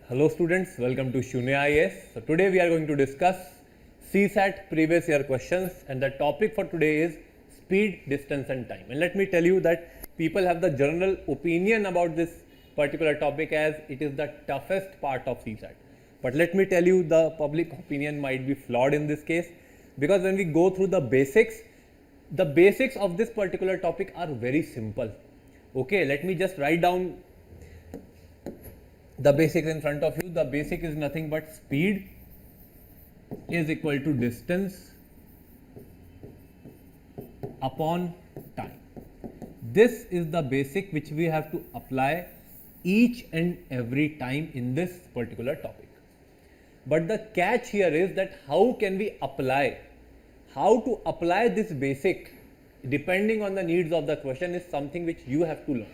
Hello students, welcome to Shunya IAS. So today we are going to discuss CSAT previous year questions, and the topic for today is speed, distance and time. And let me tell you that people have the general opinion about this particular topic as it is the toughest part of CSAT. But let me tell you, the public opinion might be flawed in this case, because when we go through the basics of this particular topic are very simple. Okay, let me just write down the basics in front of you. The basic is nothing but speed is equal to distance upon time. This is the basic which we have to apply each and every time in this particular topic. But the catch here is that how to apply this basic depending on the needs of the question is something which you have to learn.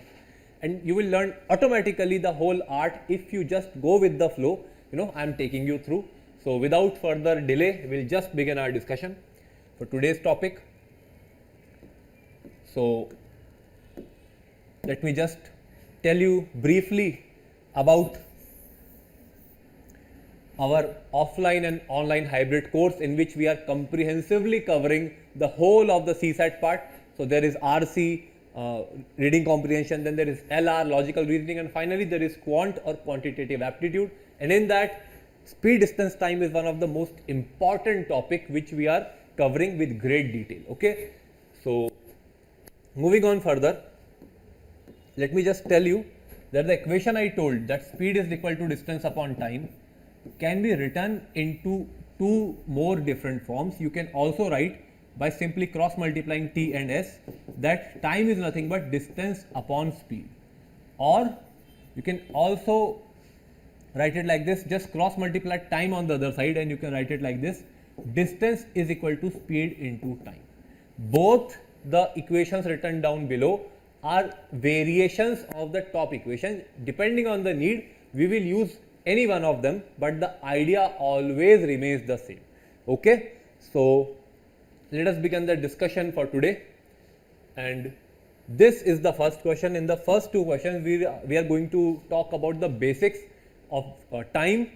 And you will learn automatically the whole art if you just go with the flow. I am taking you through. So without further delay, we'll just begin our discussion for today's topic. So let me just tell you briefly about our offline and online hybrid course, in which we are comprehensively covering the whole of the CSAT part. So there is RC, reading comprehension, then there is LR, logical reasoning, and finally there is quant or quantitative aptitude. And in that, speed, distance, time is one of the most important topic which we are covering with great detail. Okay, so moving on further, let me just tell you that the equation I told, that speed is equal to distance upon time, can be written into two more different forms. You can also write by simply cross multiplying t and s, that time is nothing but distance upon speed, or you can also write it like this, just cross multiply time on the other side and you can write it like this, distance is equal to speed into time. Both the equations written down below are variations of the top equation. Depending on the need, we will use any one of them, but the idea always remains the same. Okay, so let us begin the discussion for today, and this is the first question. In the first two questions, we are going to talk about the basics of time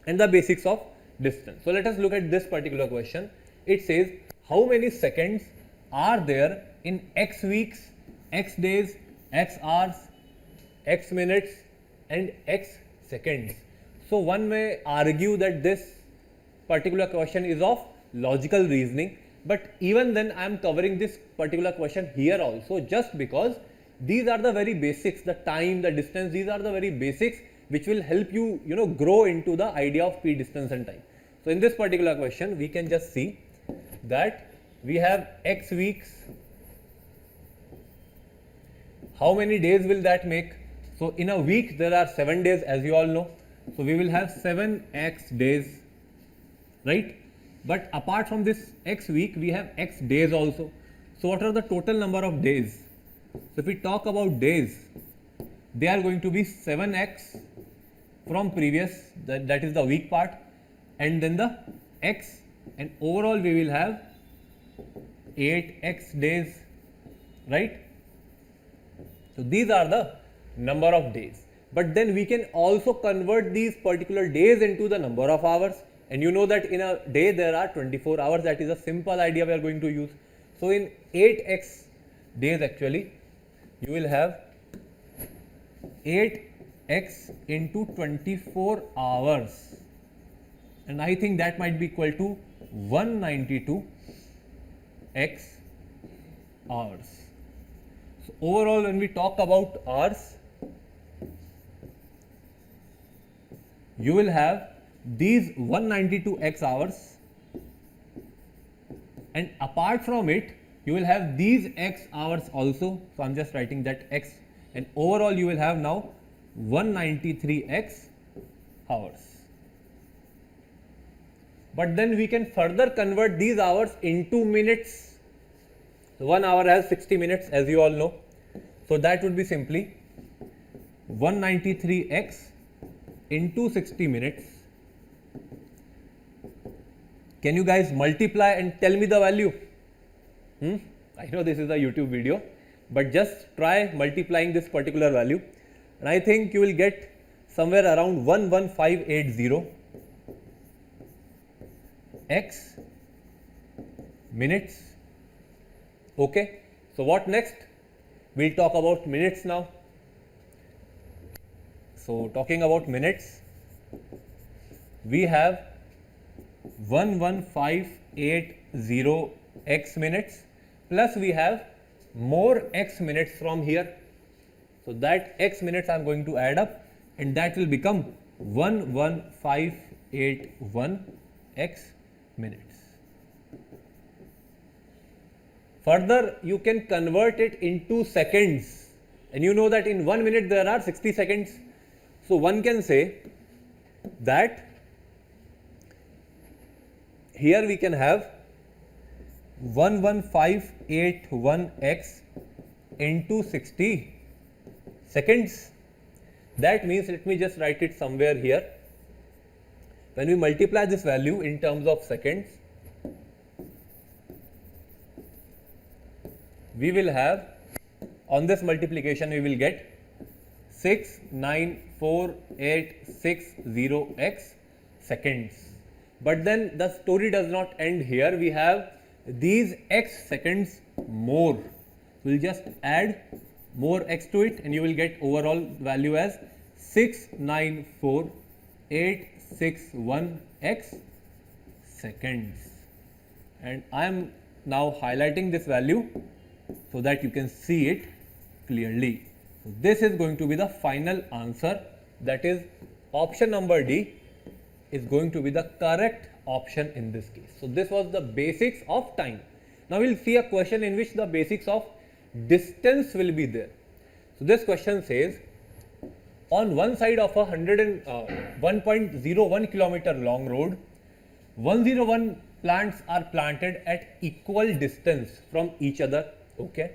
and the basics of distance. So let us look at this particular question. It says, how many seconds are there in x weeks, x days, x hours, x minutes and x seconds? So one may argue that this particular question is of logical reasoning, but even then I am covering this particular question here also, just because these are the very basics, the time, the distance, these are the very basics which will help you, grow into the idea of speed, distance and time. So in this particular question, we can just see that we have x weeks. How many days will that make? So in a week there are 7 days, as you all know. So we will have 7x days, right? But apart from this x week, we have x days also. So what are the total number of days? So if we talk about days, they are going to be 7x from previous, that is the week part, and then the x, and overall we will have 8x days, right? So these are the number of days. But then we can also convert these particular days into the number of hours. And you know that in a day there are 24 hours. That is a simple idea we are going to use. So in 8x days, actually, you will have 8x into 24 hours. And I think that might be equal to 192x hours. So overall, when we talk about hours, you will have these 192x hours, and apart from it you will have these x hours also. So I am just writing that x, and overall you will have now 193x hours. But then we can further convert these hours into minutes. So 1 hour has 60 minutes, as you all know. So that would be simply 193x into 60 minutes. Can you guys multiply and tell me the value? I know this is a YouTube video, but just try multiplying this particular value, and I think you will get somewhere around 11580 x minutes. Okay, so what next? We'll talk about minutes now. So talking about minutes, we have 11580 x minutes, plus we have more x minutes from here. So that x minutes I am going to add up, and that will become 11581 x minutes. Further, you can convert it into seconds, and you know that in 1 minute there are 60 seconds. So one can say that here we can have 11581 x into 60 seconds. That means, let me just write it somewhere here. When we multiply this value in terms of seconds, we will have, on this multiplication we will get 694,860 x seconds. But then the story does not end here. We have these x seconds more. We'll just add more x to it, and you will get overall value as 694,861 x seconds. And I am now highlighting this value so that you can see it clearly. So this is going to be the final answer, that is option number D is going to be the correct option in this case. So this was the basics of time. Now we will see a question in which the basics of distance will be there. So this question says, on one side of a 1.01 kilometer long road, 101 plants are planted at equal distance from each other. Okay.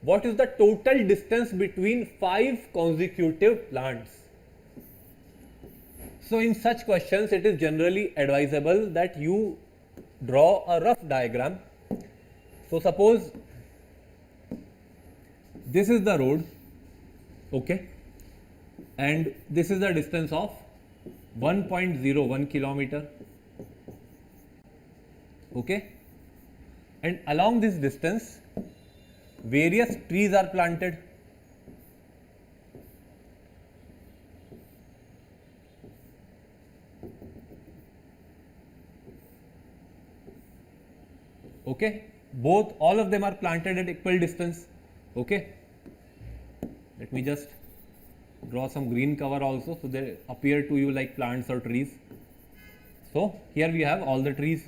What is the total distance between 5 consecutive plants? So in such questions, it is generally advisable that you draw a rough diagram. So suppose this is the road, okay, and this is the distance of 1.01 kilometer, okay, and along this distance various trees are planted. Okay, all of them are planted at equal distance. Okay, let me just draw some green cover also, so they appear to you like plants or trees. So here we have all the trees.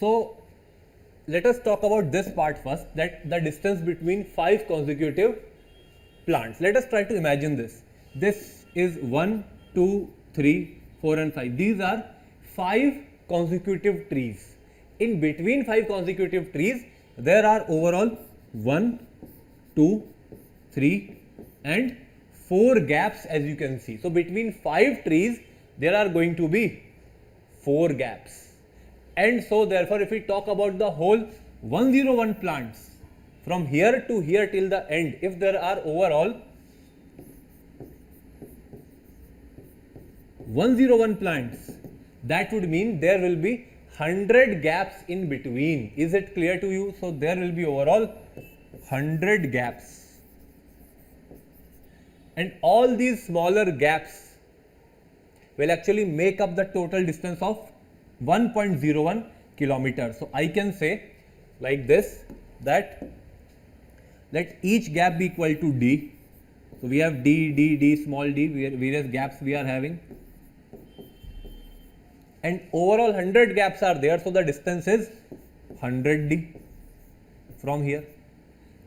So let us talk about this part first, that the distance between 5 consecutive plants. Let us try to imagine this. This is 1, 2, 3, 4 and 5. These are 5 consecutive trees. In between 5 consecutive trees, there are overall 1, 2, 3 and 4 gaps, as you can see. So between 5 trees, there are going to be 4 gaps. And so therefore, if we talk about the whole 101 plants from here to here till the end, if there are overall 101 plants, that would mean there will be 100 gaps in between. Is it clear to you? So there will be overall 100 gaps, and all these smaller gaps will actually make up the total distance of 1.01 kilometers. So I can say like this, that let each gap be equal to d. So we have d, small d, various gaps we are having, and overall 100 gaps are there. So the distance is 100d from here.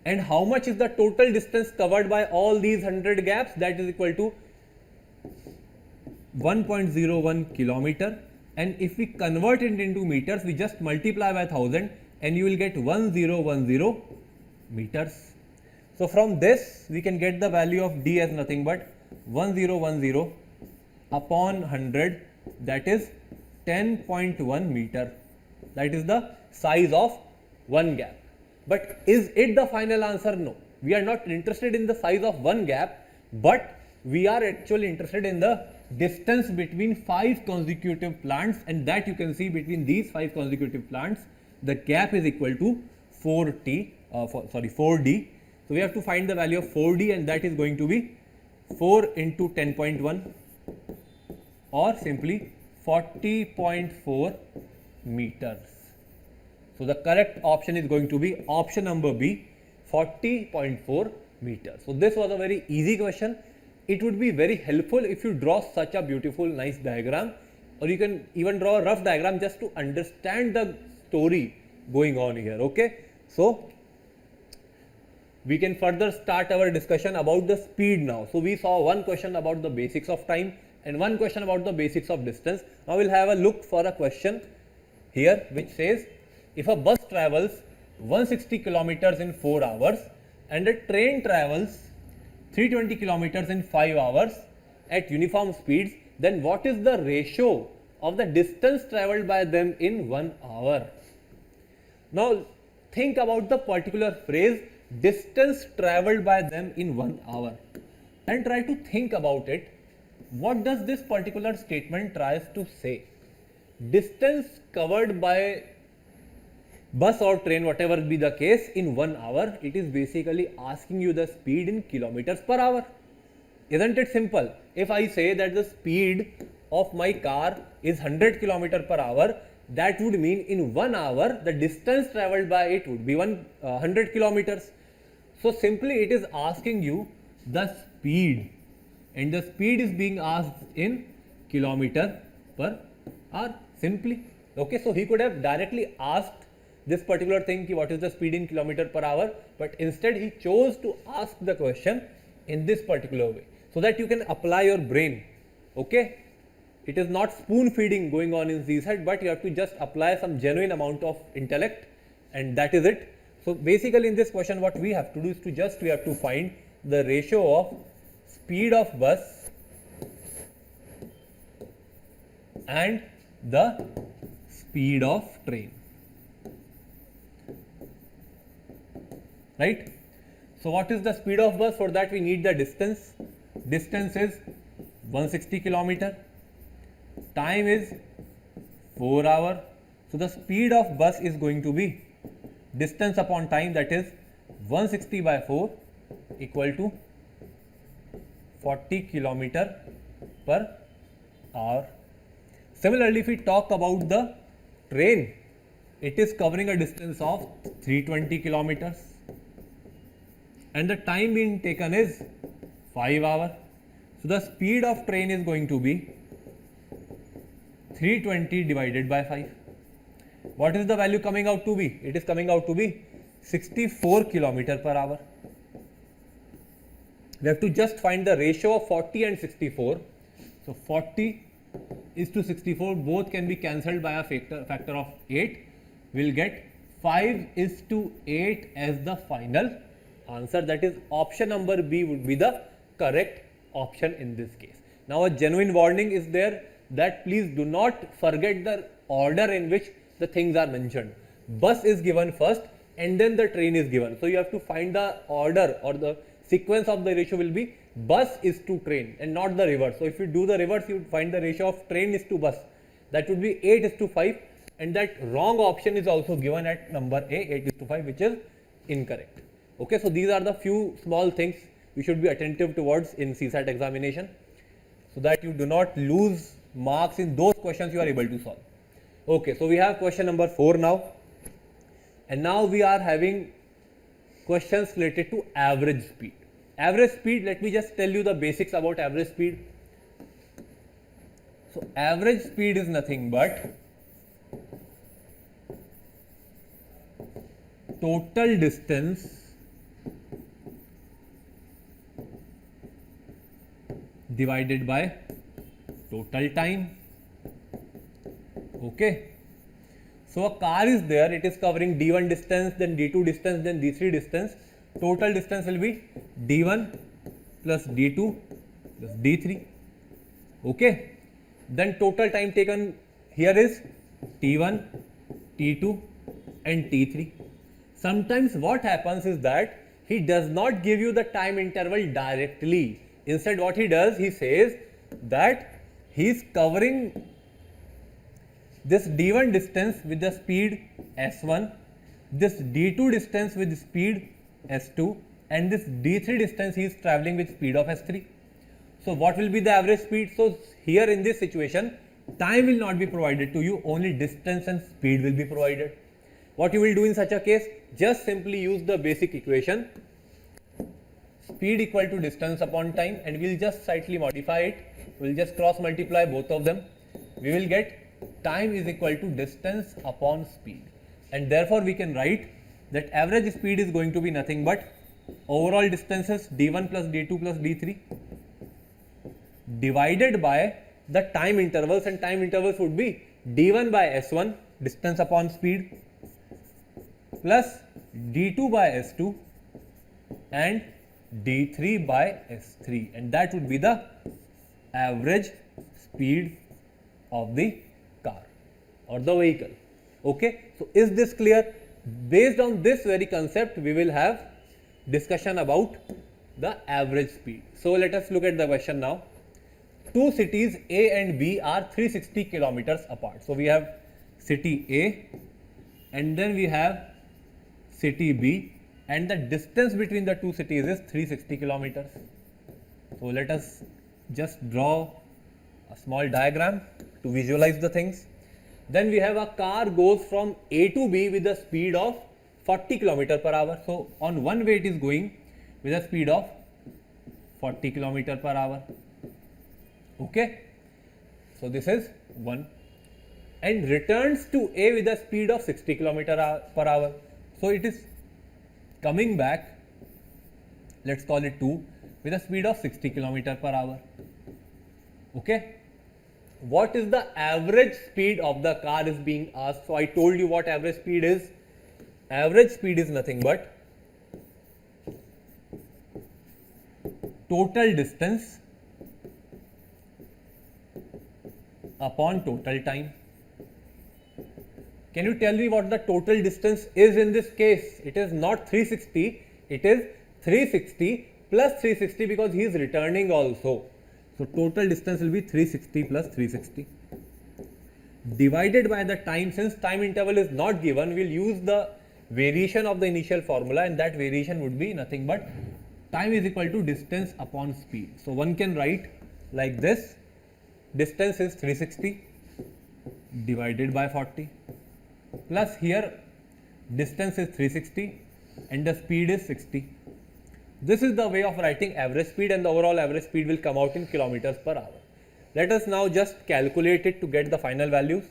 And how much is the total distance covered by all these 100 gaps? That is equal to 1.01 kilometer. And if we convert it into meters, we just multiply by 1000 and you will get 1010 meters. So from this we can get the value of d as nothing but 1010 upon 100, that is 10.1 meter. That is the size of one gap. But is it the final answer? No. We are not interested in the size of one gap, but we are actually interested in the distance between 5 consecutive plants, and that you can see between these 5 consecutive plants, the gap is equal to 4D. So we have to find the value of 4D, and that is going to be 4 into 10.1 or simply 40.4 meters. So the correct option is going to be option number B, 40.4 meters. So this was a very easy question. It would be very helpful if you draw such a beautiful, nice diagram, or you can even draw a rough diagram just to understand the story going on here. Okay, so we can further start our discussion about the speed now. So we saw one question about the basics of time and one question about the basics of distance. Now we'll have a look for a question here which says, if a bus travels 160 kilometers in 4 hours and a train travels 320 kilometers in 5 hours at uniform speeds, then what is the ratio of the distance traveled by them in 1 hour? Now think about the particular phrase distance traveled by them in 1 hour and try to think about it. What does this particular statement tries to say? Distance covered by bus or train, whatever be the case, in 1 hour, it is basically asking you the speed in kilometers per hour. Isn't it simple? If I say that the speed of my car is 100 km per hour, that would mean in 1 hour the distance traveled by it would be 100 kilometers. So simply it is asking you the speed, and the speed is being asked in kilometer per hour simply. Okay, so he could have directly asked this particular thing, what is the speed in kilometer per hour, but instead he chose to ask the question in this particular way so that you can apply your brain. Okay, it is not spoon feeding going on in CSAT, but you have to just apply some genuine amount of intellect, and that is it. So basically in this question what we have to do is we have to find the ratio of speed of bus and the speed of train. Right? So what is the speed of bus? For that we need the distance. Distance is 160 kilometer. Time is 4 hours. So the speed of bus is going to be distance upon time, that is 160 by 4 equal to 40 kilometer per hour. Similarly, if we talk about the train, it is covering a distance of 320 kilometers and the time being taken is 5 hours. So the speed of train is going to be 320 divided by 5. What is the value coming out to be? It is coming out to be 64 kilometer per hour. We have to just find the ratio of 40 and 64. So 40 is to 64, both can be cancelled by a factor of 8. We will get 5 is to 8 as the final answer. That is option number B would be the correct option in this case. Now a genuine warning is there that please do not forget the order in which the things are mentioned. Bus is given first and then the train is given. So you have to find the order or the sequence of the ratio will be bus is to train and not the reverse. So if you do the reverse, you would find the ratio of train is to bus. That would be 8 is to 5, and that wrong option is also given at number A, 8 is to 5, which is incorrect. Okay, so these are the few small things you should be attentive towards in CSAT examination so that you do not lose marks in those questions you are able to solve. Okay, so we have question number 4 now, and now we are having questions related to average speed. Average speed, let me just tell you the basics about average speed. So average speed is nothing but total distance divided by total time. Okay, so a car is there, it is covering d1 distance, then d2 distance, then d3 distance. Total distance will be d1 plus d2 plus d3. Okay, then total time taken here is t1, t2 and t3. Sometimes what happens is that he does not give you the time interval directly. Instead, what he does, he says that he is covering this d1 distance with the speed s1, this d2 distance with speed s2, and this d3 distance he is traveling with speed of s3. So what will be the average speed? So here in this situation, time will not be provided to you, only distance and speed will be provided. What you will do in such a case? Just simply use the basic equation, speed equal to distance upon time, and we will just slightly modify it. We will just cross multiply both of them. We will get time is equal to distance upon speed, and therefore we can write that average speed is going to be nothing but overall distances d1 plus d2 plus d3 divided by the time intervals, and time intervals would be d1 by s1 distance upon speed plus d2 by s2 and d3 by s3, and that would be the average speed of the car or the vehicle. Okay, so is this clear? Based on this very concept, we will have discussion about the average speed. So let us look at the question now. Two cities A and B are 360 kilometers apart. So we have city A and then we have city B, and the distance between the two cities is 360 kilometers. So let us just draw a small diagram to visualize the things. Then we have a car goes from A to B with a speed of 40 km per hour. So on one way it is going with a speed of 40 km per hour. Okay, so this is one, and returns to A with a speed of 60 km per hour. So it is coming back, let's call it 2, with a speed of 60 km per hour. Okay, what is the average speed of the car is being asked. So I told you what average speed is. Average speed is nothing but total distance upon total time. Can you tell me what the total distance is in this case? It is not 360, it is 360 plus 360 because he is returning also. So total distance will be 360 plus 360 divided by the time. Since time interval is not given, we will use the variation of the initial formula, and that variation would be nothing but time is equal to distance upon speed. So one can write like this: distance is 360 divided by 40 plus here distance is 360 and the speed is 60. This is the way of writing average speed, and the overall average speed will come out in kilometers per hour. Let us now just calculate it to get the final values.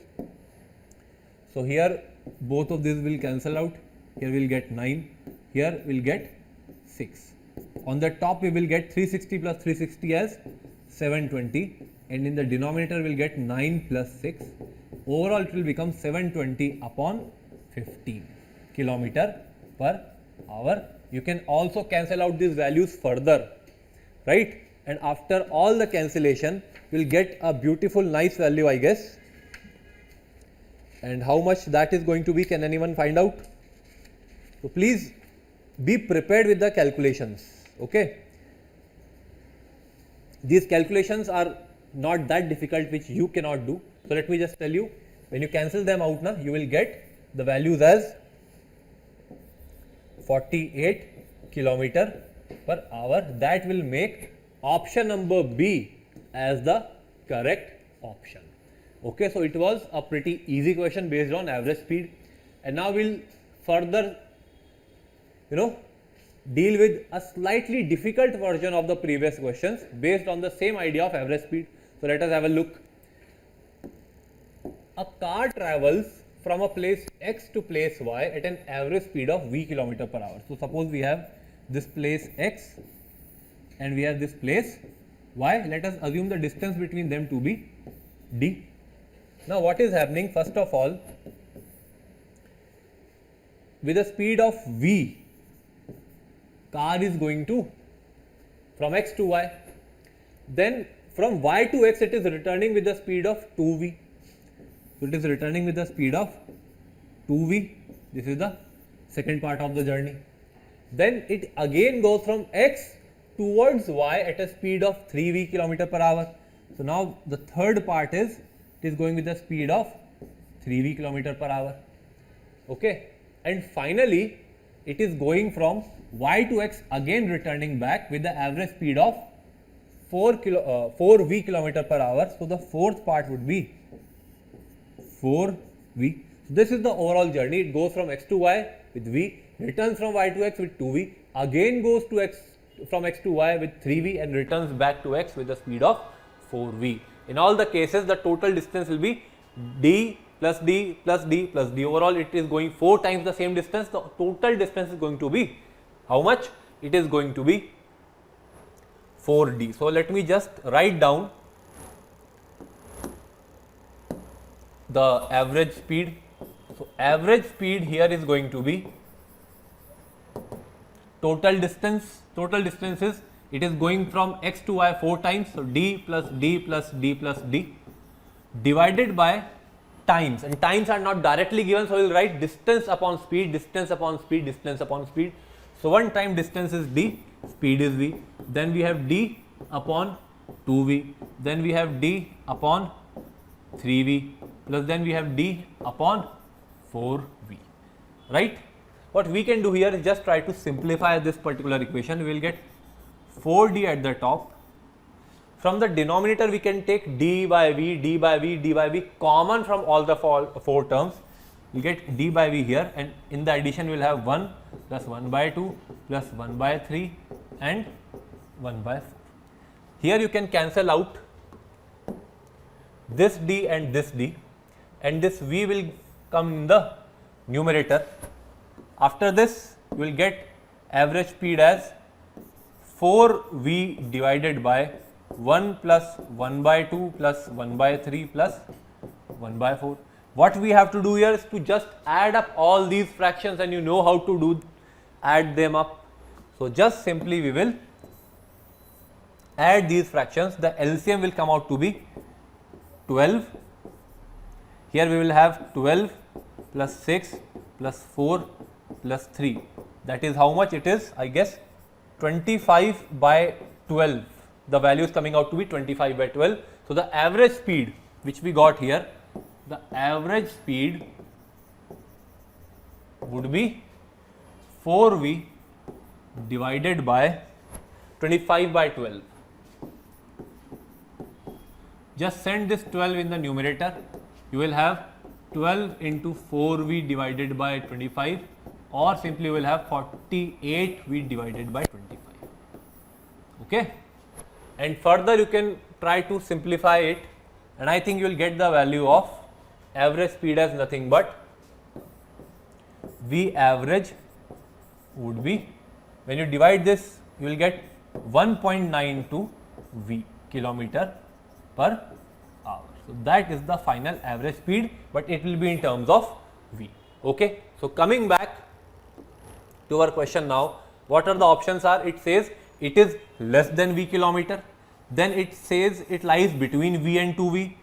So here both of these will cancel out. Here we will get 9, here we will get 6. On the top we will get 360 plus 360 as 720, and in the denominator we will get 9 plus 6. Overall it will become 720 upon 15 kilometer per hour. You can also cancel out these values further, right? And after all the cancellation, you will get a beautiful nice value, I guess. And how much that is going to be, can anyone find out? So please be prepared with the calculations, okay? These calculations are not that difficult, which you cannot do. So let me just tell you, when you cancel them out now, you will get the values as 48 kilometer per hour. That will make option number B as the correct option. Okay, so it was a pretty easy question based on average speed, and now we'll further deal with a slightly difficult version of the previous questions based on the same idea of average speed. So let us have a look. A car travels from a place X to place Y at an average speed of V km per hour. So suppose we have this place X and we have this place Y. Let us assume the distance between them to be D. Now what is happening? First of all, with a speed of V, car is going to from X to Y. Then from Y to X it is returning with the speed of 2V. So it is returning with the speed of 2V. This is the second part of the journey. Then it again goes from x towards y at a speed of 3v km per hour. So now the third part is it is going with the speed of 3v km per hour. Okay, and finally it is going from y to x, again returning back with the average speed of 4v km per hour. So the fourth part would be 4v. This is the overall journey. It goes from x to y with v, returns from y to x with 2v, again goes to x from x to y with 3v, and returns back to x with the speed of 4v. In all the cases, the total distance will be d plus d plus d plus d. Overall, it is going 4 times the same distance. The total distance is going to be how much? It is going to be 4d. So let me just write down the average speed. So average speed here is going to be total distance. Total distance is, it is going from x to y 4 times. So d plus d plus d plus d divided by times, and times are not directly given, so we will write distance upon speed, distance upon speed, distance upon speed. So one time distance is d, speed is v, then we have d upon 2v, then we have d upon 3v, plus then we have d upon 4v, right. What we can do here is just try to simplify this particular equation. We will get 4d at the top. From the denominator we can take d by v, d by v, d by v common from all the four terms. We get d by v here, and in the addition we will have 1 plus 1 by 2 plus 1 by 3 and 1 by 4. Here you can cancel out this d and this d, and this v will come in the numerator. After this you will get average speed as 4v divided by 1 plus 1 by 2 plus 1 by 3 plus 1 by 4. What we have to do here is to just add up all these fractions, and you know how to add them up. So just simply we will add these fractions. The LCM will come out to be 12. Here we will have 12 plus 6 plus 4 plus 3. That is how much it is, I guess 25 by 12. The value is coming out to be 25 by 12. So the average speed which we got here, the average speed would be 4v divided by 25 by 12. Just send this 12 in the numerator. You will have 12 into 4v divided by 25, or simply you will have 48v divided by 25. Okay. And further you can try to simplify it, and I think you will get the value of average speed as nothing but V average would be, when you divide this you will get 1.92 V kilometer per hour. So that is the final average speed, but it will be in terms of V. Okay. So coming back to our question now, what are the options are? It says it is less than V kilometer, then it says it lies between V and 2V,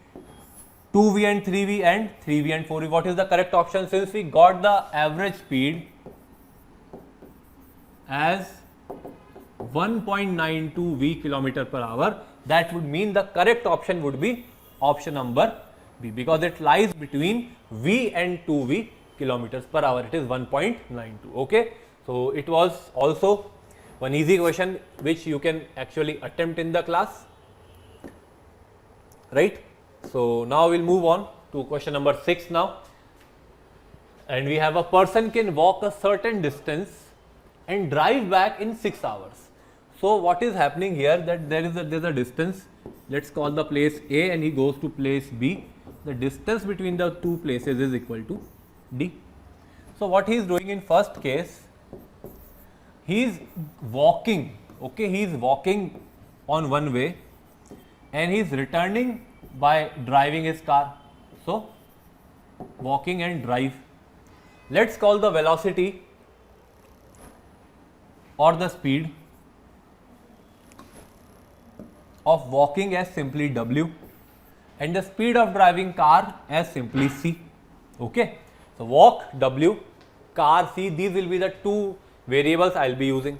2V and 3V, and 3V and 4V. What is the correct option? Since we got the average speed as 1.92 V kilometer per hour, that would mean the correct option would be option number B, because it lies between V and 2V kilometers per hour. It is 1.92. Okay. So it was also one easy question which you can actually attempt in the class, right. So now we will move on to question number 6 now, and we have a person can walk a certain distance and drive back in 6 hours. So what is happening here, that there is a distance, let us call the place A, and he goes to place B. The distance between the two places is equal to D. So what he is doing in first case, he is walking, okay, he is walking on one way and he is returning by driving his car. So walking and drive. Let us call the velocity or the speed of walking as simply W, and the speed of driving car as simply C. Okay. So walk W, car C. These will be the two variables I will be using.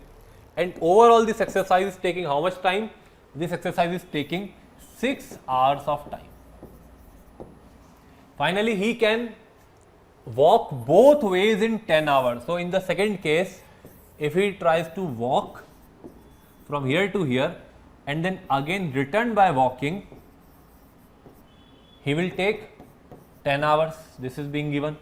And overall this exercise is taking how much time? This exercise is taking 6 hours of time. Finally, he can walk both ways in 10 hours. So, in the second case, if he tries to walk from here to here and then again return by walking, he will take 10 hours. This is being given.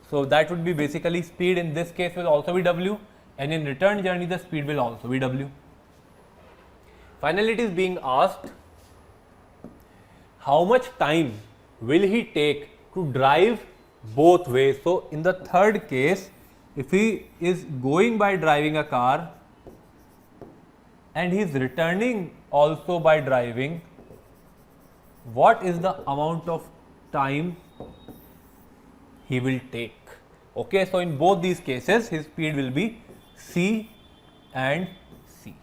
So, that would be basically speed in this case will also be W, and in return journey the speed will also be W. Finally, it is being asked how much time will he take to drive both ways. So, in the third case, if he is going by driving a car and he is returning also by driving, what is the amount of time he will take? Okay, so in both these cases his speed will be C and C.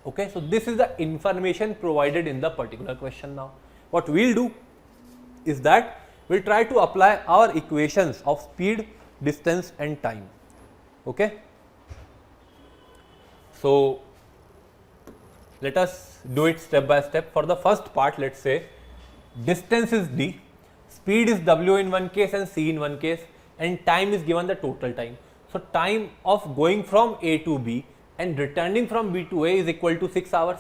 Okay, so this is the information provided in the particular question. Now what we will do is that we will try to apply our equations of speed, distance and time. Okay. So let us do it step by step. For the first part, let us say distance is D, speed is W in one case and C in one case, and time is given the total time. So time of going from A to B and returning from B to A is equal to 6 hours.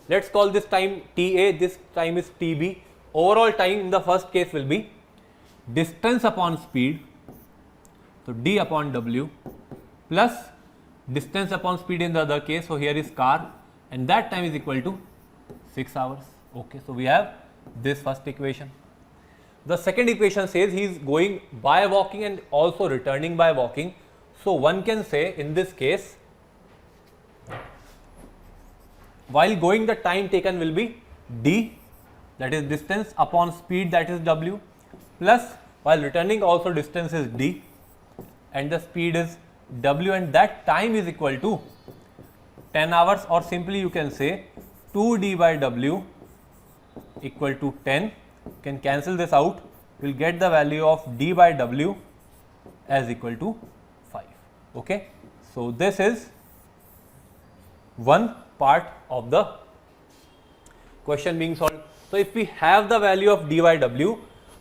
Let us call this time TA, this time is TB. Overall time in the first case will be distance upon speed, so D upon W, plus distance upon speed in the other case, so here is car, and that time is equal to 6 hours. Okay, so we have this first equation. The second equation says he is going by walking and also returning by walking. So one can say in this case, while going the time taken will be D, that is distance upon speed, that is W, plus while returning also distance is D and the speed is W, and that time is equal to 10 hours, or simply you can say 2D by W equal to 10. You can cancel this out, we will get the value of D by W as equal to 5. Okay. So this is one part of the question being solved. So if we have the value of D by W,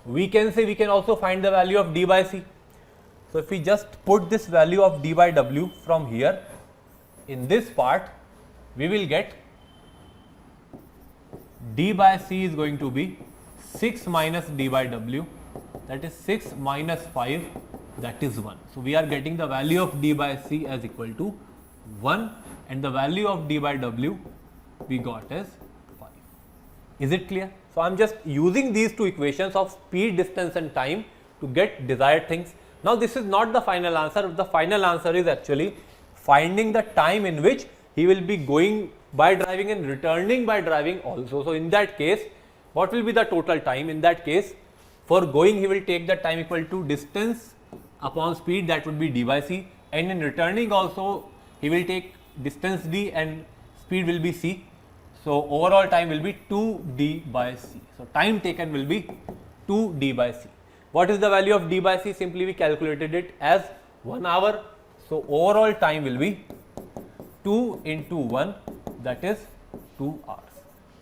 we can say we can also find the value of D by C. So if we just put this value of D by W from here in this part, we will get D by C is going to be 6 minus D by W, that is 6 minus 5, that is 1. So we are getting the value of D by C as equal to 1, and the value of D by W we got as 5. Is it clear? So I am just using these two equations of speed, distance and time to get desired things. Now this is not the final answer. The final answer is actually finding the time in which he will be going by driving and returning by driving also. So in that case, what will be the total time? In that case, for going he will take the time equal to distance upon speed, that would be D by C, and in returning also he will take distance D and speed will be C. So overall time will be 2D by C. So time taken will be 2D by C. What is the value of D by C? Simply we calculated it as 1 hour. So overall time will be 2 into 1, that is 2 hours.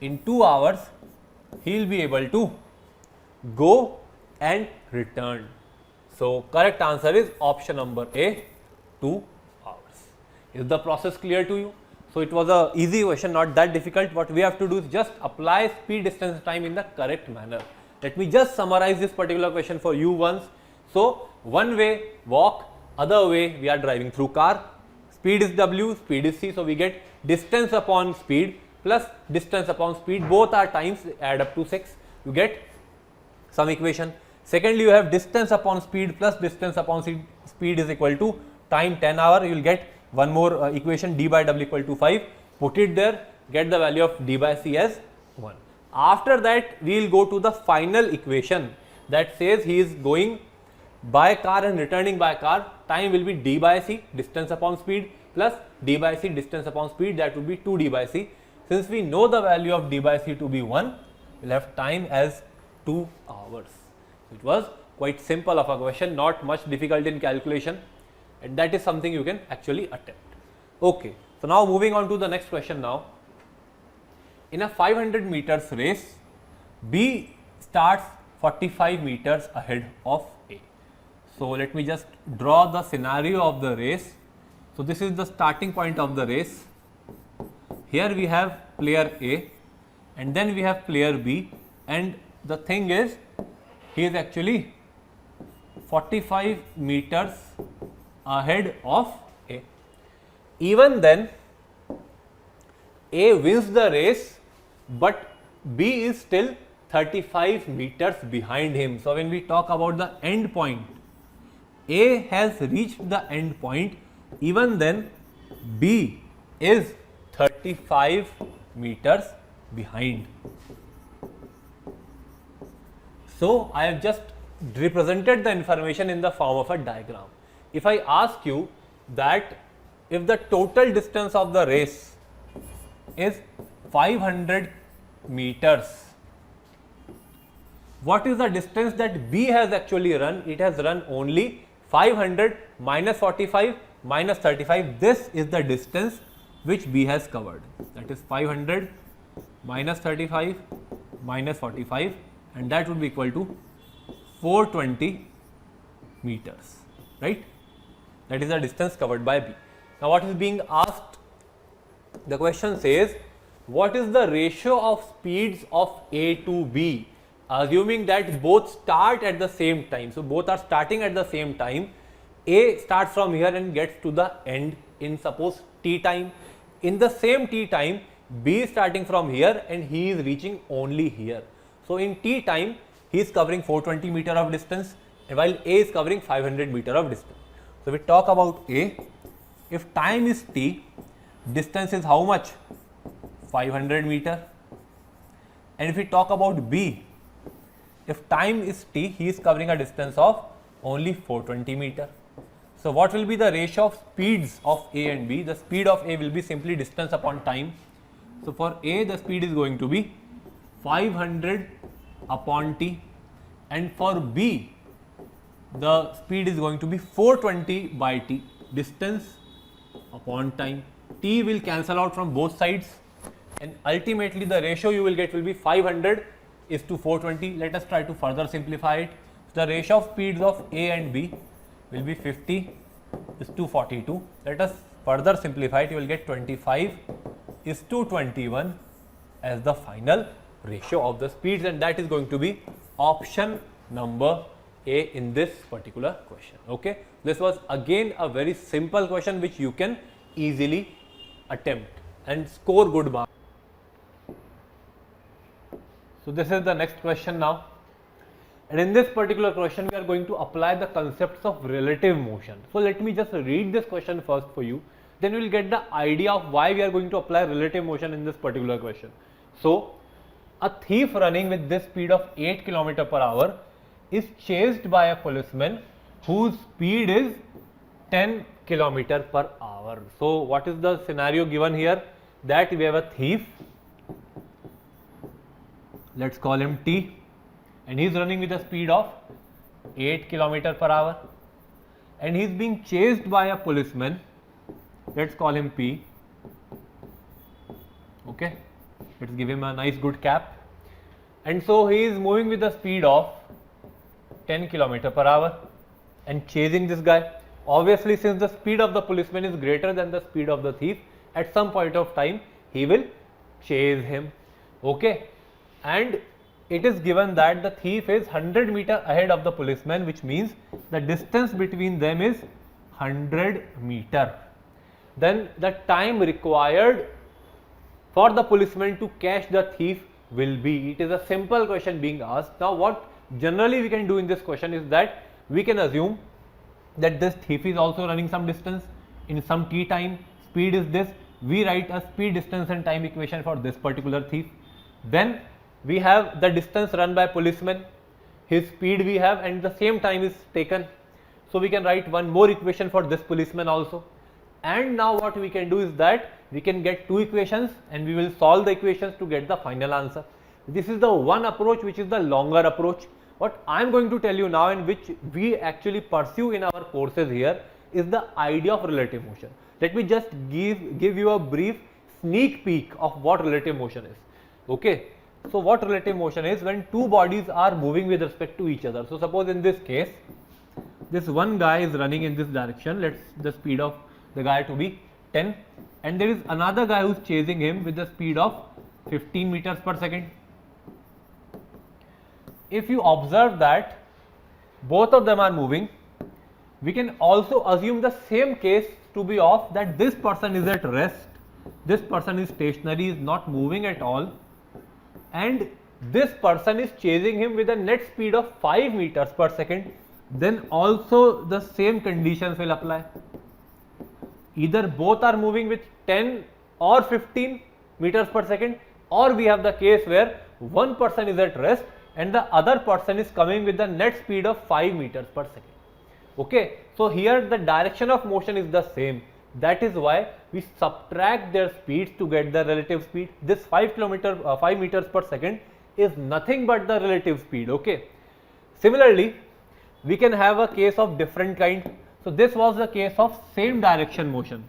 In 2 hours he will be able to go and return. So correct answer is option number A, 2 hours. Is the process clear to you? So it was a easy question, not that difficult. What we have to do is just apply speed, distance, time in the correct manner. Let me just summarize this particular question for you once. So one way walk, other way we are driving through car. Speed is W, speed is C. So we get distance upon speed plus distance upon speed. Both are times, add up to 6. You get some equation. Secondly, you have distance upon speed plus distance upon speed is equal to time 10 hour. You will get one more equation, D by W equal to 5. Put it there, get the value of D by C as 1. After that, we will go to the final equation that says he is going by car and returning by car. Time will be D by C, distance upon speed, plus D by C, distance upon speed, that would be 2D by C. Since we know the value of D by C to be 1, we will have time as 2 hours. It was quite simple of a question, not much difficult in calculation, and that is something you can actually attempt. Okay, so now moving on to the next question now. In a 500 meters race, B starts 45 meters ahead of A. So let me just draw the scenario of the race. So this is the starting point of the race. Here we have player A and then we have player B, and the thing is he is actually 45 meters ahead of A. Even then A wins the race, but B is still 35 meters behind him. So when we talk about the end point, A has reached the end point, even then B is 35 meters behind. So I have just represented the information in the form of a diagram. If I ask you that if the total distance of the race is 500 meters, what is the distance that B has actually run? It has run only 500 minus 45 minus 35. This is the distance which B has covered. That is 500 minus 35 minus 45, and that would be equal to 420 meters, right? That is the distance covered by B. Now what is being asked? The question says, what is the ratio of speeds of A to B, assuming that both start at the same time. So both are starting at the same time. A starts from here and gets to the end in suppose T time. In the same T time, B is starting from here and he is reaching only here. So in T time, he is covering 420 meter of distance, while A is covering 500 meter of distance. So we talk about A. If time is T, distance is how much? 500 meter. And if we talk about B, if time is T, he is covering a distance of only 420 meter. So what will be the ratio of speeds of A and B? The speed of A will be simply distance upon time. So for A, the speed is going to be 500 upon T, and for B, the speed is going to be 420 by T, distance upon time. T will cancel out from both sides, and ultimately the ratio you will get will be 500 is to 420. Let us try to further simplify it. The ratio of speeds of A and B will be 50 is to 42. Let us further simplify it. You will get 25 is to 21 as the final ratio of the speeds, and that is going to be option number A in this particular question. Okay, this was again a very simple question which you can easily attempt and score good marks. So this is the next question now, and in this particular question we are going to apply the concepts of relative motion. So let me just read this question first for you, then you will get the idea of why we are going to apply relative motion in this particular question. So a thief running with this speed of 8 km per hour is chased by a policeman whose speed is 10 km per hour. So what is the scenario given here? That we have a thief, let's call him T, and he is running with a speed of 8 km per hour, and he is being chased by a policeman, let's call him P. Okay, let's give him a nice good cap, and so he is moving with the speed of 10 km per hour and chasing this guy. Obviously, since the speed of the policeman is greater than the speed of the thief, at some point of time he will chase him. Okay, and it is given that the thief is 100 meter ahead of the policeman, which means the distance between them is 100 meter. Then the time required for the policeman to catch the thief will be, it is a simple question being asked. Now what generally we can do in this question is that we can assume that this thief is also running some distance in some T time, speed is this, we write a speed, distance and time equation for this particular thief. Then we have the distance run by policeman, his speed we have, and the same time is taken. So we can write one more equation for this policeman also. And now what we can do is that we can get two equations and we will solve the equations to get the final answer. This is the one approach which is the longer approach. What I am going to tell you now, and which we actually pursue in our courses here, is the idea of relative motion. Let me just give you a brief sneak peek of what relative motion is. Okay. So what relative motion is? When two bodies are moving with respect to each other. So suppose in this case, this one guy is running in this direction. Let's the speed of the guy to be 10, and there is another guy who is chasing him with the speed of 15 meters per second. If you observe that both of them are moving, we can also assume the same case to be of that this person is at rest, this person is stationary, is not moving at all, and this person is chasing him with a net speed of 5 meters per second, then also the same conditions will apply. Either both are moving with 10 or 15 meters per second, or we have the case where one person is at rest and the other person is coming with the net speed of 5 meters per second. Okay. So here the direction of motion is the same. That is why we subtract their speeds to get the relative speed. This 5 meters per second is nothing but the relative speed. Okay. Similarly, we can have a case of different kind. So this was the case of same direction motion.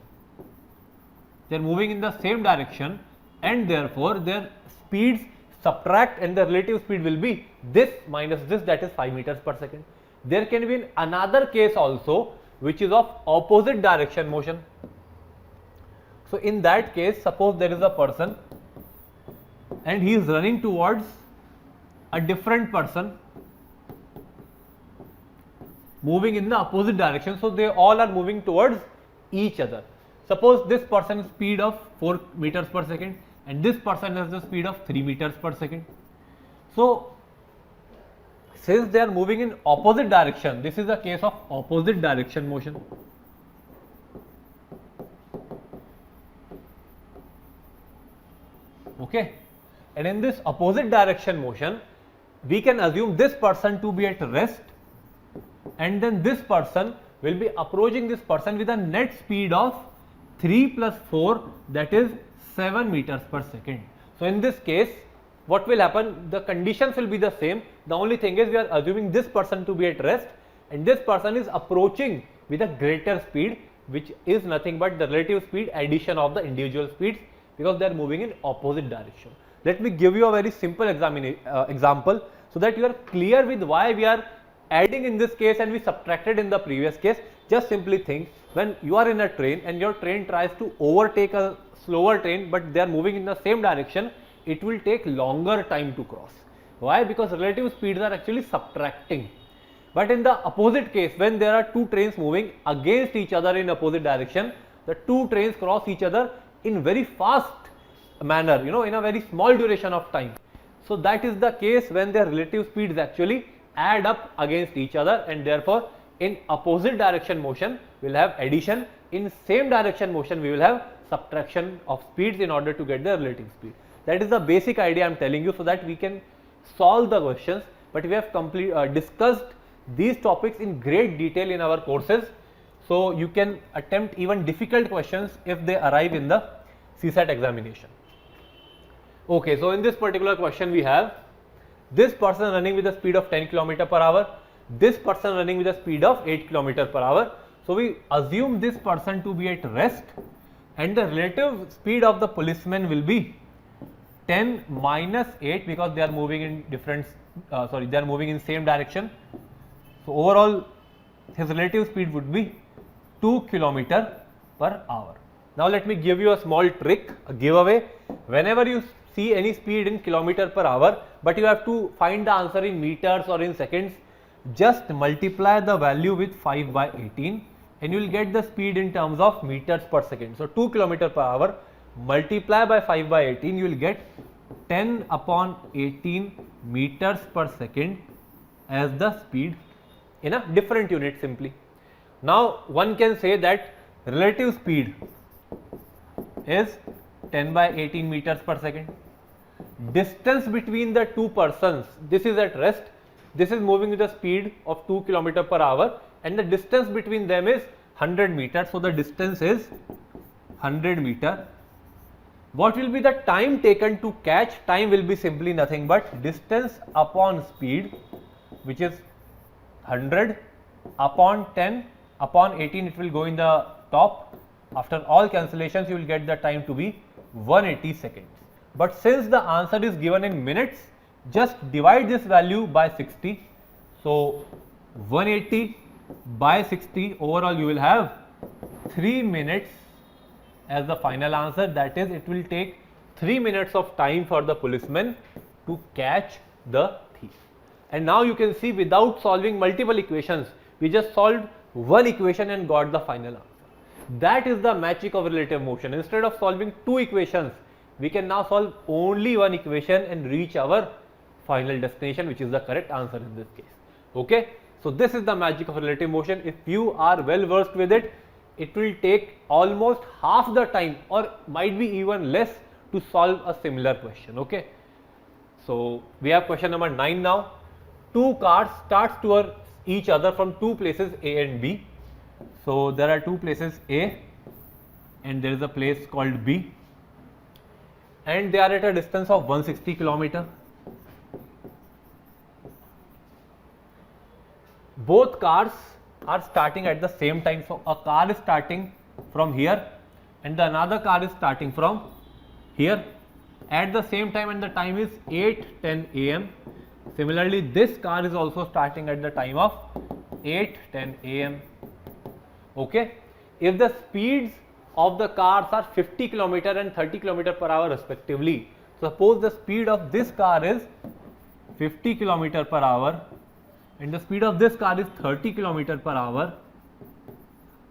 They are moving in the same direction, and therefore their speeds subtract, and the relative speed will be this minus this, that is 5 meters per second. There can be another case also which is of opposite direction motion. So in that case, suppose there is a person and he is running towards a different person moving in the opposite direction. So they all are moving towards each other. Suppose this person is speed of 4 meters per second and this person has the speed of 3 meters per second. So since they are moving in opposite direction, this is a case of opposite direction motion. Okay. And in this opposite direction motion, we can assume this person to be at rest, and then this person will be approaching this person with a net speed of 3 plus 4, that is 7 meters per second. So in this case, what will happen? The conditions will be the same. The only thing is we are assuming this person to be at rest and this person is approaching with a greater speed, which is nothing but the relative speed addition of the individual speeds, because they are moving in opposite direction. Let me give you a very simple example so that you are clear with why we are adding in this case and we subtracted in the previous case. Just simply think, when you are in a train and your train tries to overtake a slower train, but they are moving in the same direction, it will take longer time to cross. Why? Because relative speeds are actually subtracting. But in the opposite case, when there are two trains moving against each other in opposite direction, the two trains cross each other in very fast manner, in a very small duration of time. So that is the case when their relative speeds actually add up against each other, and therefore in opposite direction motion we will have addition, in same direction motion we will have subtraction of speeds in order to get the relative speed. That is the basic idea I am telling you, so that we can solve the questions. But we have discussed these topics in great detail in our courses, so you can attempt even difficult questions if they arrive in the CSAT examination. Okay, so in this particular question we have this person running with a speed of 10 km per hour, this person running with a speed of 8 km per hour. So we assume this person to be at rest, and the relative speed of the policeman will be 10 minus 8, because they are moving in they are moving in same direction. So overall his relative speed would be 2 km per hour. Now let me give you a small trick, a giveaway. Whenever you see any speed in kilometer per hour, but you have to find the answer in meters or in seconds, just multiply the value with 5 by 18 and you will get the speed in terms of meters per second. So 2 km per hour multiply by 5 by 18, you will get 10 upon 18 meters per second as the speed in a different unit simply. Now one can say that relative speed is 10 by 18 meters per second. Distance between the two persons, this is at rest, this is moving with a speed of 2 km per hour, and the distance between them is 100 meters. So the distance is 100 meter. What will be the time taken to catch? Time will be simply nothing but distance upon speed which is 100 upon 10 upon 18, it will go in the top. After all cancellations, you will get the time to be 180 seconds. But since the answer is given in minutes, just divide this value by 60. So 180 by 60, overall you will have 3 minutes as the final answer. That is, it will take 3 minutes of time for the policeman to catch the thief. And now you can see, without solving multiple equations, we just solved one equation and got the final answer. That is the magic of relative motion. Instead of solving two equations, we can now solve only one equation and reach our final destination, which is the correct answer in this case. Okay, so this is the magic of relative motion. If you are well versed with it, it will take almost half the time or might be even less to solve a similar question. Okay, so we have question number 9 now. Two cars starts towards each other from two places A and B. So there are two places A and there is a place called B, and they are at a distance of 160 kilometer. Both cars are starting at the same time. So a car is starting from here and the another car is starting from here at the same time, and the time is 8:10 a.m. Similarly, this car is also starting at the time of 8:10 a.m. Okay, if the speeds of the cars are 50 km and 30 km per hour respectively, suppose the speed of this car is 50 km per hour and the speed of this car is 30 km per hour,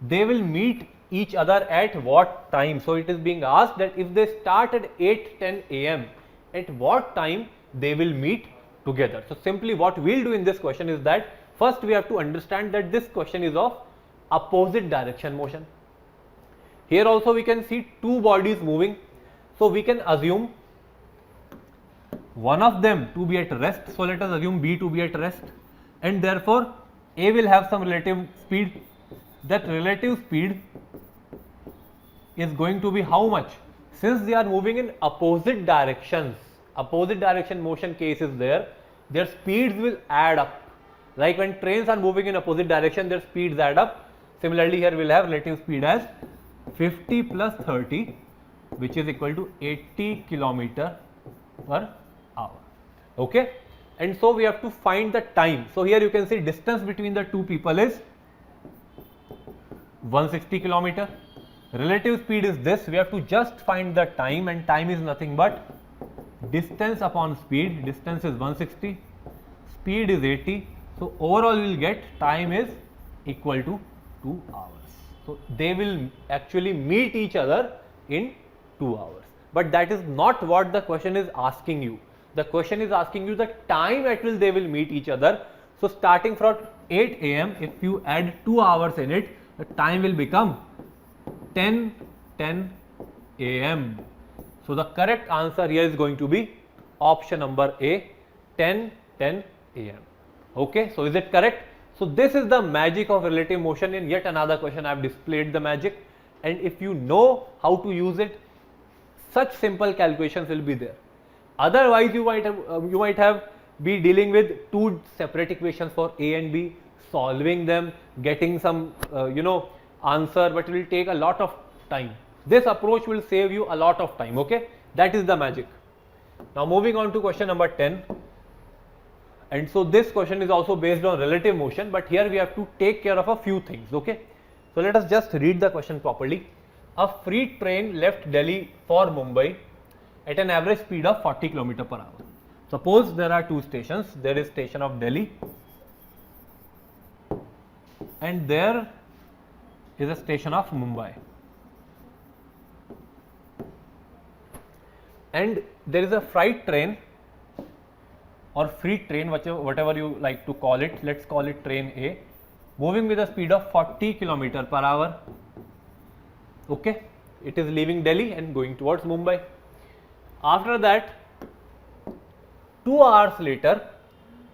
they will meet each other at what time? So it is being asked that if they start at 8:10 a.m., at what time they will meet together. So simply what we will do in this question is that first we have to understand that this question is of opposite direction motion. Here also we can see two bodies moving, so we can assume one of them to be at rest. So let us assume B to be at rest, and therefore A will have some relative speed. That relative speed is going to be how much? Since they are moving in opposite directions, opposite direction motion case is there, their speeds will add up. Like when trains are moving in opposite direction, their speeds add up. Similarly, here we will have relative speed as 50 plus 30, which is equal to 80 km per hour. Okay, and so we have to find the time. So here you can see distance between the two people is 160 km. Relative speed is this. We have to just find the time, and time is nothing but distance upon speed. Distance is 160, speed is 80. So overall we will get time is equal to 2 hours. So they will actually meet each other in 2 hours. But that is not what the question is asking you. The question is asking you the time at which they will meet each other. So starting from 8 a.m., if you add 2 hours in it, the time will become 10:10 a.m. So the correct answer here is going to be option number A, 10:10 a.m. Okay, so is it correct? So this is the magic of relative motion. In yet another question I have displayed the magic, and if you know how to use it, such simple calculations will be there. Otherwise you might have be dealing with two separate equations for A and B, solving them, getting some answer, but it will take a lot of time. This approach will save you a lot of time. Okay, that is the magic. Now moving on to question number 10. And so this question is also based on relative motion, but here we have to take care of a few things. Okay, so let us just read the question properly. A freight train left Delhi for Mumbai at an average speed of 40 km per hour. Suppose there are two stations. There is station of Delhi and there is a station of Mumbai, and there is a freight train or freight train, whatever you like to call it. Let's call it train A, moving with a speed of 40 km per hour. Okay, it is leaving Delhi and going towards Mumbai. After that, 2 hours later,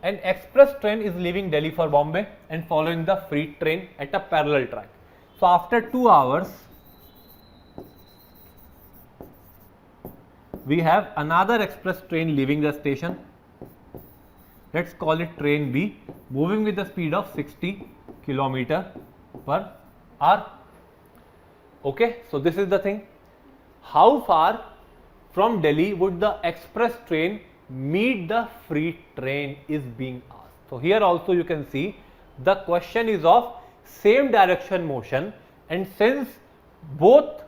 an express train is leaving Delhi for Bombay and following the freight train at a parallel track. So after 2 hours, we have another express train leaving the station. let's call it train B, moving with the speed of 60 kilometer per hour. Okay, so this is the thing. How far from Delhi would the express train meet the freight train is being asked. So here also you can see the question is of same direction motion, and since both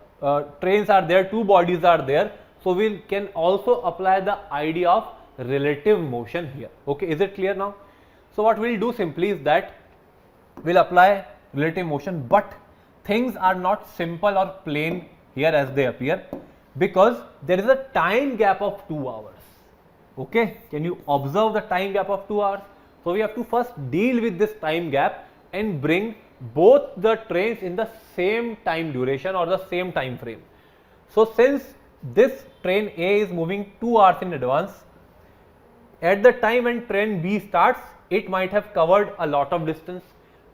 trains are there, two bodies are there, so we can also apply the idea of relative motion here. Okay, is it clear now? So what we'll do simply is that we'll apply relative motion, but things are not simple or plain here as they appear, because there is a time gap of 2 hours. Okay, can you observe the time gap of 2 hours? So we have to first deal with this time gap and bring both the trains in the same time duration or the same time frame. So since this train A is moving 2 hours in advance, at the time when train B starts, it might have covered a lot of distance.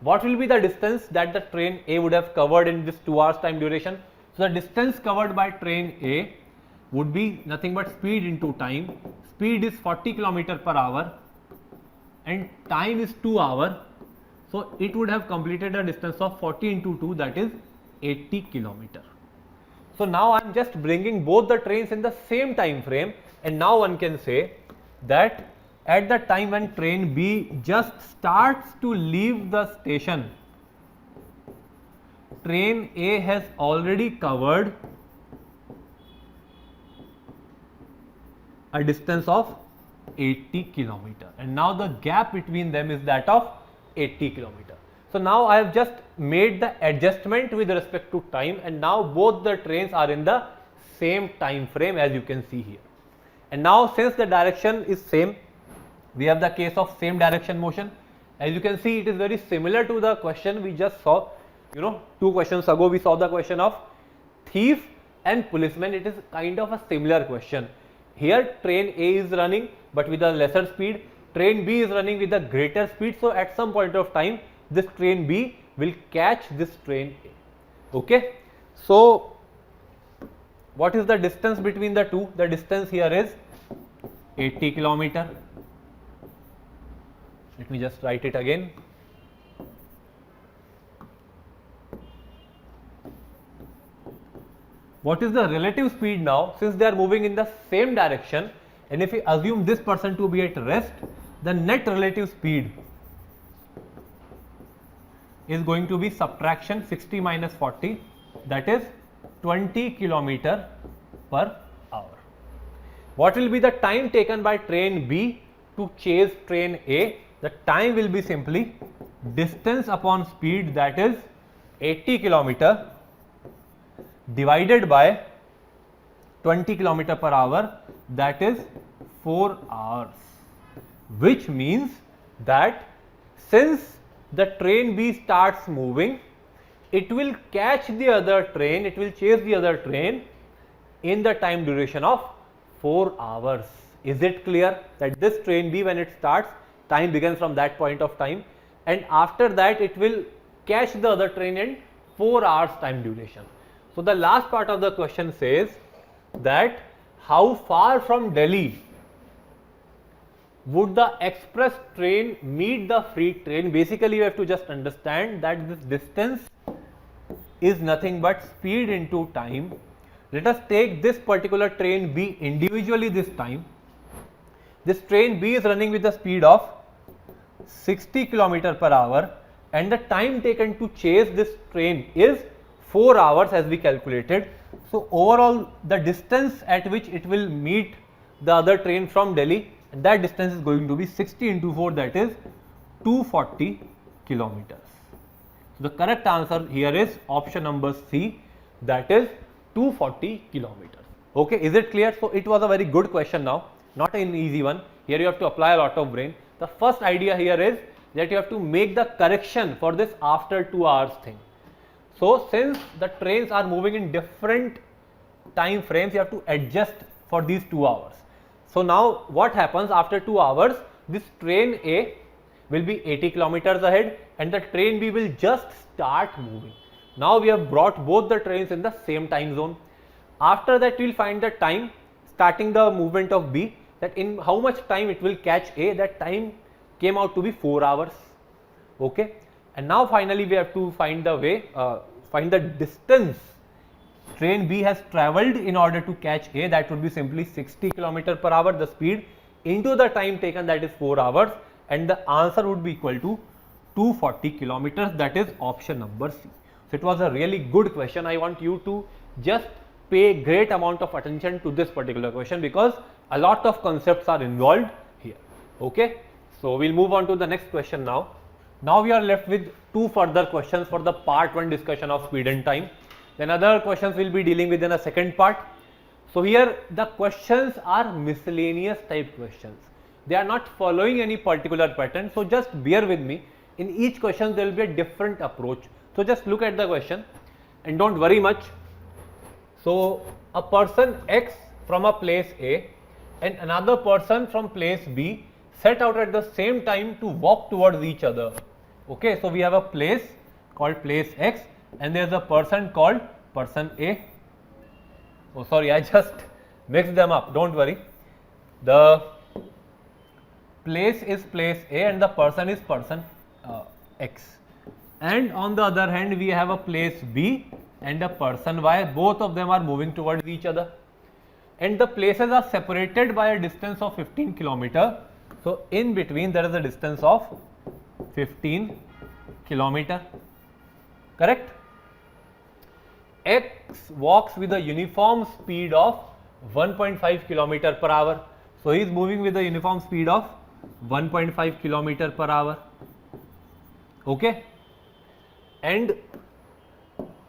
What will be the distance that the train A would have covered in this 2 hours time duration? So the distance covered by train A would be nothing but speed into time. Speed is 40 km per hour and time is 2 hours. So it would have completed a distance of 40 into 2, that is 80 km. So now I am just bringing both the trains in the same time frame, and now one can say that at the time when train B just starts to leave the station, train A has already covered a distance of 80 km, and now the gap between them is that of 80 km. So now I have just made the adjustment with respect to time, and now both the trains are in the same time frame, as you can see here. And now since the direction is same, we have the case of same direction motion. As you can see, it is very similar to the question we just saw. 2 questions ago we saw the question of thief and policeman. It is kind of a similar question. Here train A is running but with a lesser speed, train B is running with a greater speed. So at some point of time this train B will catch this train A. Okay. So what is the distance between the two? The distance here is 80 km. Let me just write it again. What is the relative speed now? Since they are moving in the same direction, and if we assume this person to be at rest, the net relative speed is going to be subtraction 60 minus 40, that is 20 km per hour. What will be the time taken by train B to chase train A? The time will be simply distance upon speed, that is 80 km divided by 20 km per hour, that is 4 hours, which means that since the train B starts moving, it will catch the other train, it will chase the other train in the time duration of 4 hours. Is it clear that this train B, when it starts, time begins from that point of time, and after that it will catch the other train in 4 hours time duration. So the last part of the question says that how far from Delhi would the express train meet the freight train? Basically, you have to just understand that this distance is nothing but speed into time. Let us take this particular train B individually this time. This train B is running with the speed of 60 km per hour, and the time taken to chase this train is 4 hours as we calculated. So overall the distance at which it will meet the other train from Delhi, and that distance is going to be 60 into 4, that is 240 kilometers. So the correct answer here is option number C, that is 240 kilometers. Okay, is it clear? So it was a very good question now, not an easy one. Here you have to apply a lot of brain. The first idea here is that you have to make the correction for this after 2 hours thing. So since the trains are moving in different time frames, you have to adjust for these 2 hours. So now what happens after 2 hours? This train A will be 80 kilometers ahead and the train B will just start moving. Now we have brought both the trains in the same time zone. After that we will find the time starting the movement of B, that in how much time it will catch A. That time came out to be 4 hours. Okay, and now finally we have to find the way, find the distance train B has travelled in order to catch A. That would be simply 60 km per hour, the speed, into the time taken, that is 4 hours, and the answer would be equal to 240 kilometers. That is option number C. So it was a really good question. I want you to just pay great amount of attention to this particular question, because a lot of concepts are involved here. Okay, so we'll move on to the next question now. Now we are left with 2 further questions for the part 1 discussion of speed and time. Then other questions will be dealing with in a second part. So here the questions are miscellaneous type questions. They are not following any particular pattern. So just bear with me. In each question there will be a different approach. So just look at the question and don't worry much. So a person X from a place A and another person from place B set out at the same time to walk towards each other. Okay, so we have a place called place X and there is a person called person A. Oh sorry, I just mixed them up, don't worry. The place is place A and the person is person X. And on the other hand we have a place B and a person Y, both of them are moving towards each other. And the places are separated by a distance of 15 kilometer. So in between there is a distance of 15 kilometer, correct? X walks with a uniform speed of 1.5 kilometer per hour. So he is moving with a uniform speed of 1.5 kilometer per hour. Okay, and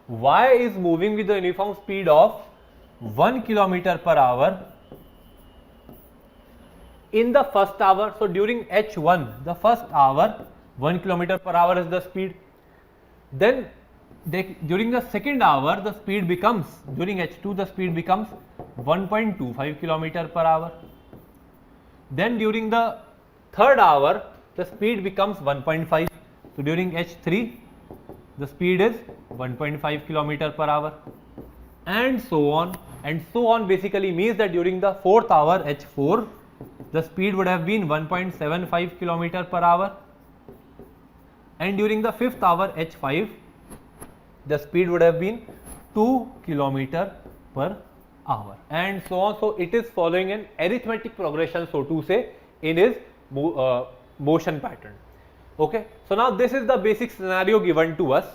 Y is moving with a uniform speed of 1 kilometer per hour in the first hour. So during H1, the first hour, 1 kilometer per hour is the speed. Then during the second hour the speed becomes, during H2 the speed becomes 1.25 kilometer per hour. Then during the third hour the speed becomes 1.5. So during H3 the speed is 1.5 kilometer per hour, and so on and so on. Basically means that during the fourth hour H4 the speed would have been 1.75 kilometer per hour, and during the fifth hour H5 the speed would have been 2 kilometer per hour, and so on. So it is following an arithmetic progression, so to say, in his motion pattern. Okay, so now this is the basic scenario given to us.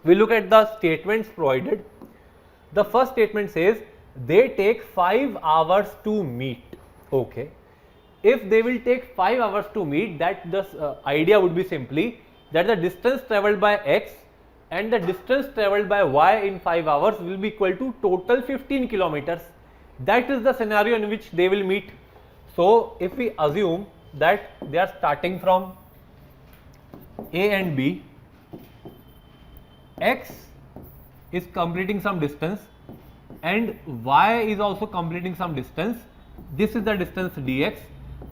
We look at the statements provided. The first statement says they take 5 hours to meet. Okay, if they will take 5 hours to meet, that the idea would be simply that the distance travelled by X and the distance travelled by Y in 5 hours will be equal to total 15 kilometers. That is the scenario in which they will meet. So if we assume that they are starting from A and B, X is completing some distance and Y is also completing some distance. This is the distance dx,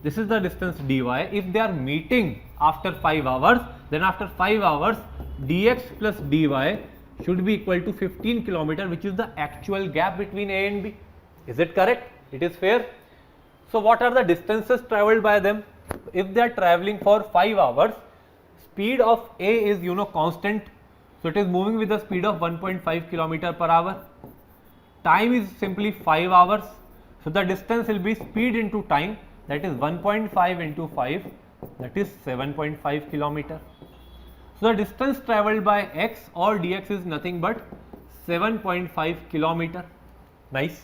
this is the distance dy. If they are meeting after 5 hours, then after 5 hours dx plus dy should be equal to 15 kilometer, which is the actual gap between A and B. Is it correct? It is fair. So what are the distances travelled by them? If they are travelling for 5 hours, speed of A is constant, so it is moving with the speed of 1.5 kilometer per hour. Time is simply 5 hours, so the distance will be speed into time, that is 1.5 into 5, that is 7.5 kilometer. So the distance travelled by X or dx is nothing but 7.5 kilometer. Nice.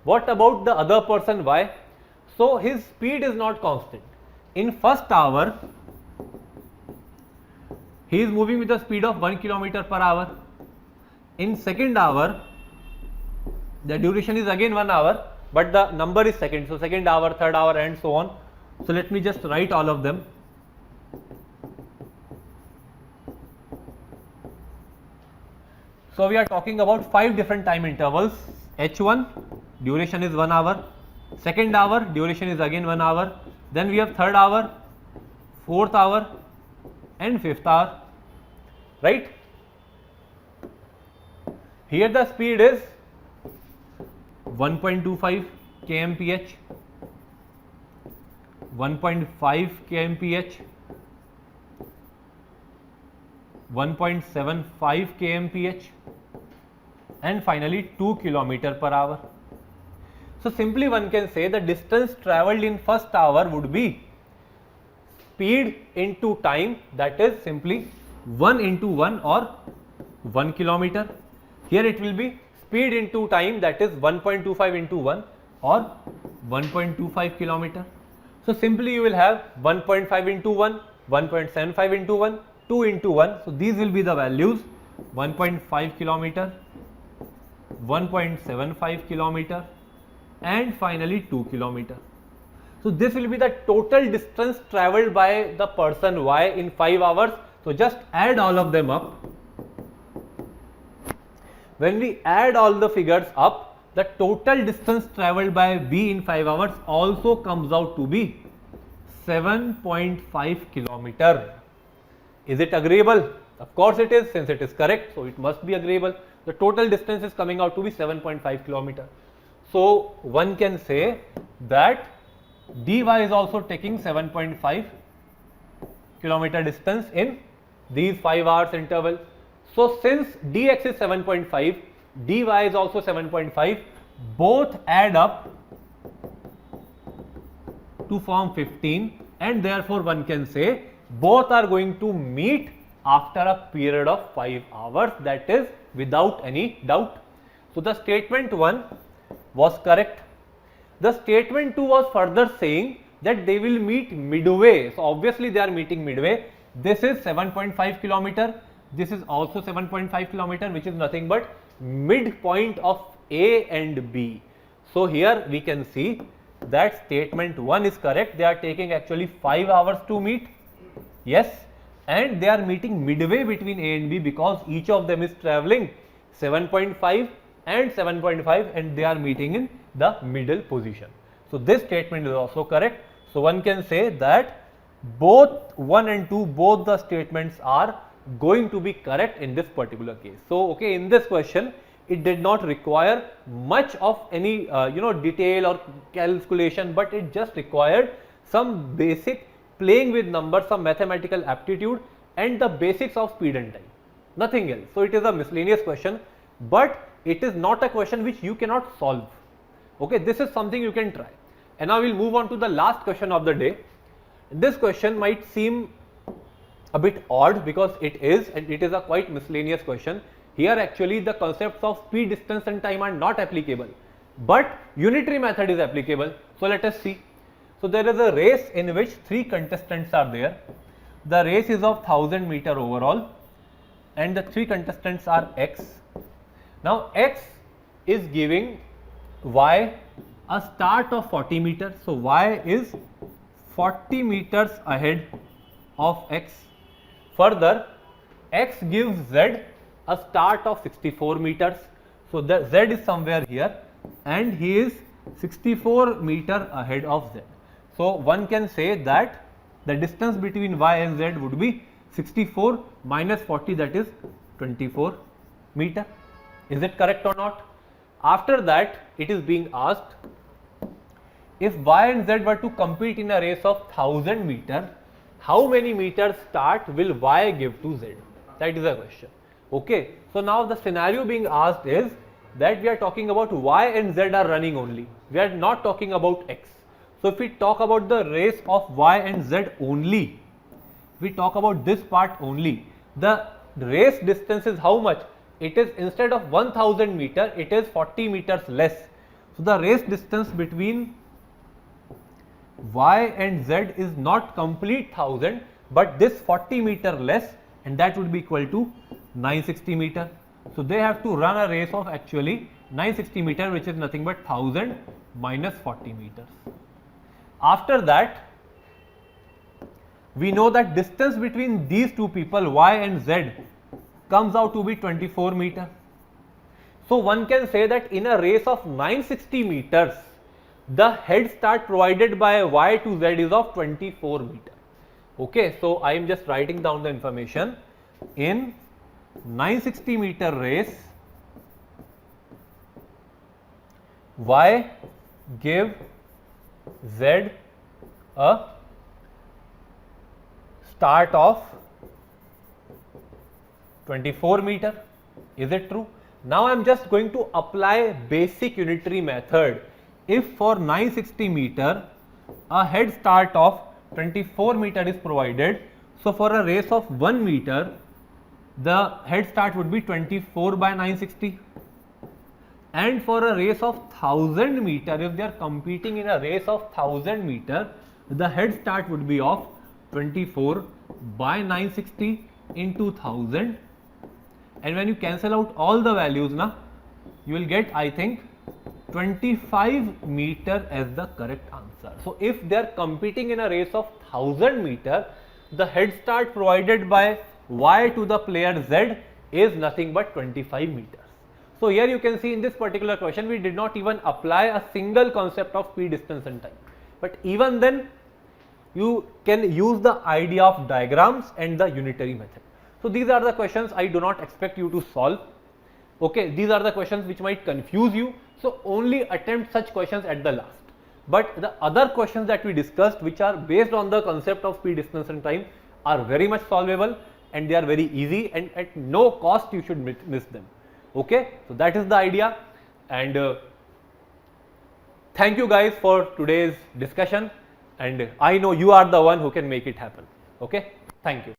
What about the other person Y? So his speed is not constant. In first hour he is moving with the speed of 1 kilometer per hour. In second hour the duration is again 1 hour, but the number is second. So second hour, third hour and so on. So let me just write all of them. So we are talking about 5 different time intervals. H1 duration is 1 hour, second hour duration is again 1 hour, then we have third hour, fourth hour and fifth hour, right? Here the speed is 1.25 kmph, 1.5 kmph, 1.75 kmph, and finally 2 km per hour. So simply one can say the distance travelled in first hour would be speed into time, that is simply 1 into 1 or 1 kilometer. Here it will be speed into time, that is 1.25 into 1 or 1.25 kilometer. So simply you will have 1.5 into 1, 1.75 into 1, 2 into 1. So these will be the values: 1.5 kilometer, 1.75 kilometer, and finally 2 kilometer. So this will be the total distance travelled by the person Y in 5 hours. So just add all of them up. When we add all the figures up, the total distance travelled by B in 5 hours also comes out to be 7.5 kilometer. Is it agreeable? Of course it is, since it is correct, so it must be agreeable. The total distance is coming out to be 7.5 kilometer. So one can say that dy is also taking 7.5 kilometer distance in these 5 hours interval. So since dx is 7.5, dy is also 7.5, both add up to form 15, and therefore one can say both are going to meet after a period of 5 hours, that is without any doubt. So the statement 1 was correct. The statement 2 was further saying that they will meet midway. So obviously they are meeting midway. This is 7.5 kilometer. This is also 7.5 kilometer, which is nothing but midpoint of A and B. So here we can see that statement 1 is correct. They are taking actually 5 hours to meet. Yes, and they are meeting midway between A and B because each of them is traveling 7.5 and 7.5, and they are meeting in the middle position. So this statement is also correct. So one can say that both 1 and 2, both the statements are going to be correct in this particular case. So okay, in this question it did not require much of any detail or calculation, but it just required some basic playing with numbers, some mathematical aptitude, and the basics of speed and time, nothing else. So it is a miscellaneous question, but it is not a question which you cannot solve. Okay, this is something you can try. And now we will move on to the last question of the day. This question might seem a bit odd because it is, and it is a quite miscellaneous question. Here actually the concepts of speed, distance and time are not applicable, but unitary method is applicable. So let us see. So there is a race in which 3 contestants are there. The race is of 1000 meter overall, and the 3 contestants are X. Now X is giving Y a start of 40 meters. So Y is 40 meters ahead of X. Further, X gives Z a start of 64 meters. So the Z is somewhere here, and he is 64 meter ahead of Z. So one can say that the distance between Y and Z would be 64 minus 40, that is 24 meter. Is it correct or not? After that, it is being asked, if Y and Z were to compete in a race of 1000 meter, how many meters start will Y give to Z? That is a question. Okay. So now the scenario being asked is that we are talking about Y and Z are running only. We are not talking about X. So if we talk about the race of Y and Z only, we talk about this part only, the race distance is how much? It is, instead of 1000 meter, it is 40 meters less. So the race distance between Y and Z is not complete 1000, but this 40 meter less, and that would be equal to 960 meter. So they have to run a race of actually 960 meter, which is nothing but 1000 minus 40 meters. After that, we know that distance between these two people, Y and Z, comes out to be 24 meter. So one can say that in a race of 960 meters, the head start provided by Y to Z is of 24 meter. Okay, so I am just writing down the information. In 960 meter race, Y give Z a start of 24 meter. Is it true? Now I am just going to apply basic unitary method. If for 960 meter a head start of 24 meter is provided, so for a race of 1 meter the head start would be 24 by 960, and for a race of 1000 meter, if they are competing in a race of 1000 meter, the head start would be of 24 by 960 into 1000, and when you cancel out all the values na, you will get, I think, 25 meter as the correct answer. So if they are competing in a race of 1000 meter, the head start provided by Y to the player Z is nothing but 25 meters. So here you can see in this particular question we did not even apply a single concept of speed, distance and time, but even then you can use the idea of diagrams and the unitary method. So these are the questions I do not expect you to solve. Okay, these are the questions which might confuse you, so only attempt such questions at the last. But the other questions that we discussed, which are based on the concept of speed, distance and time, are very much solvable and they are very easy, and at no cost you should miss them. Okay, so that is the idea, and thank you guys for today's discussion, and I know you are the one who can make it happen. Okay, thank you.